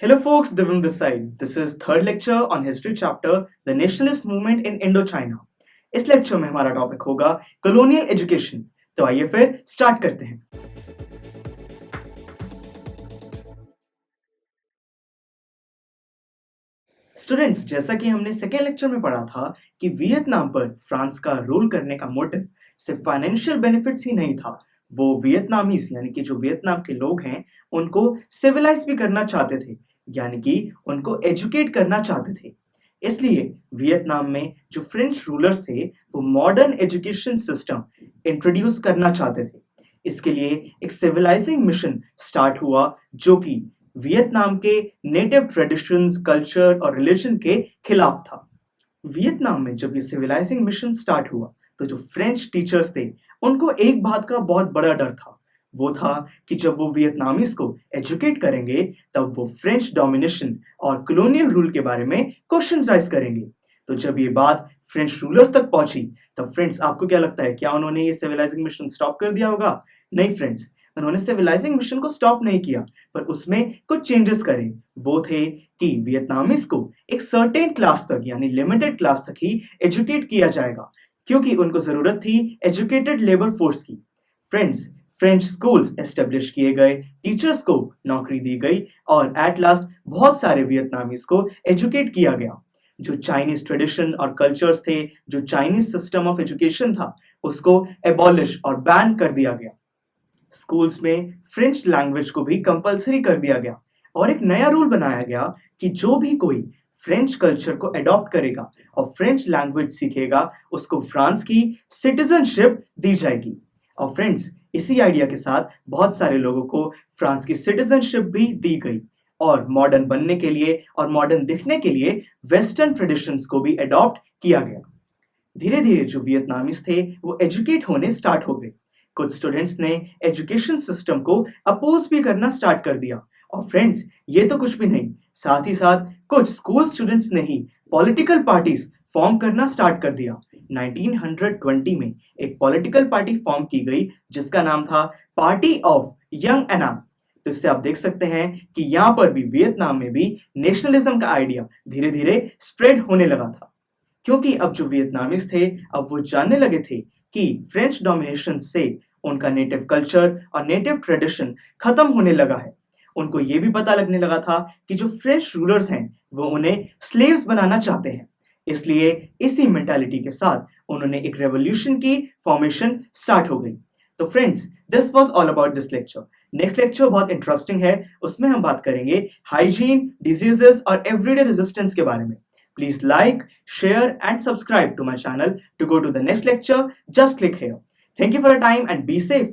Hello folks, Divam this side. This is third lecture on history chapter The Nationalist Movement in Indochina. इस lecture में हमारा topic होगा colonial education. तो आइए फिर स्टार्ट करते हैं। स्टूडेंट्स, जैसा कि हमने सेकेंड लेक्चर में पढ़ा था कि वियतनाम पर फ्रांस का रूल करने का मोटिव सिर्फ फाइनेंशियल बेनिफिट्स ही नहीं था। वो वियतनामीज यानी कि जो वियतनाम के लोग हैं उनको सिविलाइज भी करना चाहते थे, यानी कि उनको एजुकेट करना चाहते थे। इसलिए वियतनाम में जो फ्रेंच रूलर्स थे वो मॉडर्न एजुकेशन सिस्टम इंट्रोड्यूस करना चाहते थे। इसके लिए एक सिविलाइजिंग मिशन स्टार्ट हुआ जो कि वियतनाम के नेटिव ट्रेडिशंस, कल्चर और रिलीजन के खिलाफ था। वियतनाम में जब ये सिविलाइजिंग मिशन स्टार्ट हुआ तो जो फ्रेंच टीचर्स थे उनको एक बात का बहुत बड़ा डर था। वो था कि जब वो वियतनामीज को एजुकेट करेंगे तब वो फ्रेंच डोमिनेशन और कॉलोनियल रूल के बारे में क्वेश्चंस राइज करेंगे। तो जब ये बात फ्रेंच रूलर्स तक पहुंची तब फ्रेंड्स, आपको क्या लगता है, क्या उन्होंने ये सिविलाइजिंग मिशन स्टॉप कर दिया होगा? नहीं फ्रेंड्स, उन्होंने सिविलाइजिंग मिशन को स्टॉप नहीं किया, पर उसमें कुछ चेंजेस करे। वो थे कि वियतनामीज को एक सर्टेन क्लास तक यानी लिमिटेड क्लास तक ही एजुकेट किया जाएगा, क्योंकि उनको जरूरत थी एजुकेटेड लेबर फोर्स की। फ्रेंड्स, फ्रेंच स्कूल्स एस्टेब्लिश किए गए, टीचर्स को नौकरी दी गई और एट लास्ट बहुत सारे वियतनामीज को एजुकेट किया गया। जो चाइनीज ट्रेडिशन और कल्चर्स थे, जो चाइनीज सिस्टम ऑफ एजुकेशन था, उसको एबॉलिश और बैन कर दिया गया। स्कूल्स में फ्रेंच लैंग्वेज को भी कंपलसरी कर दिया गया और एक नया रूल बनाया गया कि जो भी कोई फ्रेंच कल्चर को अडॉप्ट करेगा और फ्रेंच लैंग्वेज सीखेगा उसको फ्रांस की सिटीजनशिप दी जाएगी। और फ्रेंड्स, इसी आइडिया के साथ बहुत सारे लोगों को फ्रांस की सिटीजनशिप भी दी गई और मॉडर्न बनने के लिए और मॉडर्न दिखने के लिए वेस्टर्न ट्रेडिशंस को भी अडॉप्ट किया गया। धीरे धीरे जो वियतनामीज थे वो एजुकेट होने स्टार्ट हो गए। कुछ स्टूडेंट्स ने एजुकेशन सिस्टम को अपोज भी करना स्टार्ट कर दिया। और फ्रेंड्स, ये तो कुछ भी नहीं, साथ ही साथ कुछ स्कूल स्टूडेंट्स ने ही पॉलिटिकल पार्टीज फॉर्म करना स्टार्ट कर दिया। 1920 में एक पॉलिटिकल पार्टी फॉर्म की गई जिसका नाम था पार्टी ऑफ यंग एनाम। तो इससे आप देख सकते हैं कि यहाँ पर भी वियतनाम में भी नेशनलिज्म का आइडिया धीरे धीरे स्प्रेड होने लगा था, क्योंकि अब जो वियतनामीज थे अब वो जानने लगे थे कि फ्रेंच डोमिनेशन से उनका नेटिव कल्चर और नेटिव ट्रेडिशन खत्म होने लगा है। उनको ये भी पता लगने लगा था कि जो फ्रेंच रूलर्स हैं वो उन्हें स्लेव्स बनाना चाहते हैं। इसलिए इसी मेंटालिटी के साथ उन्होंने एक रेवोल्यूशन की फॉर्मेशन स्टार्ट हो गई। तो friends, this was all about this lecture. Next lecture बहुत इंटरेस्टिंग है, उसमें हम बात करेंगे हाइजीन, डिजीजेस और एवरीडे रेजिस्टेंस के बारे में। Please like, share and subscribe to my channel to go to the next lecture. Just click here. Thank you for your time and be safe.